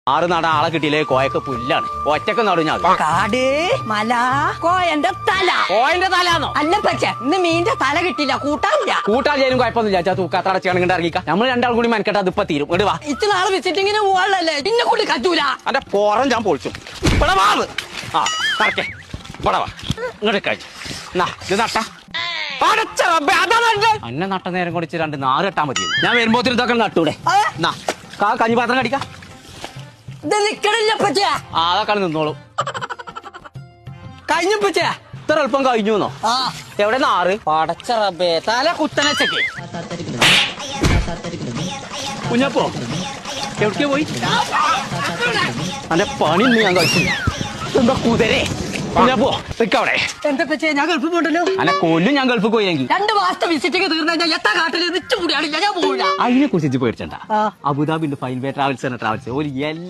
ആറ് നട ആളെ കിട്ടിയില്ലേ കോയൊക്കെ പുല്ലാണ് ഒറ്റക്ക് നടും ഞാൻ കാട് മല കോയന്റെ തല കോയന്റെ തലാന്നോ അല്ല പക്ഷേ ഇന്ന് മീന്റെ തല കിട്ടില്ല കൂട്ടാനില്ല കൂട്ടാൻ ചെയ്യാനും കുഴപ്പമൊന്നുമില്ല ചാ തൂക്കാത്ത അടച്ചാണെങ്കിൽ ഇറങ്ങിക്കാം നമ്മൾ രണ്ടാൾ കൂടി മനക്കെട്ട് അതിപ്പോ തീരും ഇങ്ങോട്ട് വാ ഇച്ച് നാളെ വിസിറ്റിങ്ങിന് പോവാളല്ലേ ഇന്നെ കൂടി കറ്റൂല അന്റെ പോറം ഞാൻ പൊളിച്ചു ഇവിടെ വാ ആ കറക്കേ ഇവിടെ വാ ഇങ്ങോട്ട് കഴിച്ചു ഇത് നട്ട അന്നെ നട്ട നേരം കുടിച്ച് രണ്ട് നാറ് കെട്ടാൻ മതി ഞാൻ വരുമ്പോത്തിന് ഇതൊക്കെ നട്ടൂടെ കഞ്ഞിപാത്രം കടിക്കാം ഇത് നിക്കണില്ല പറ്റിയ അതൊക്കെ നിന്നോളൂ കഴിഞ്ഞു പറ്റിയ ഇത്ര എളുപ്പം കഴിഞ്ഞുന്നോ ആ എവിടെ നാറ് പടച്ച റബ്ബേ തല കുത്തനച്ചക്ക് കുഞ്ഞപ്പോ എവിടേക്ക് പോയി അന്റെ പണി ഇന്ന് ഞാൻ കഴിച്ചു എന്താ കുതിരേ കുഞ്ഞപ്പോ നിക്കവിടെ എന്താ പറ്റിയ ഞാൻ ഗൾഫിൽ പോണ്ടല്ലോ അന്നെ കൊല്ലും ഞാൻ ഗൾഫിൽ പോയെങ്കിൽ 2 മാസത്തെ വിസിറ്റിങ് തീർന്നു കഴിഞ്ഞാൽ എത്താ കാട്ടില് റിച്ച് കൂടിയാണ് ഞാൻ പോവില്ല അതിനെ കുറിച്ച് പേടിച്ചണ്ട ആ. അബുദാബിന്റെ ഫൈൻ വേ ട്രാവൽസ് ട്രാവൽസ് ഒരു എല്ലാ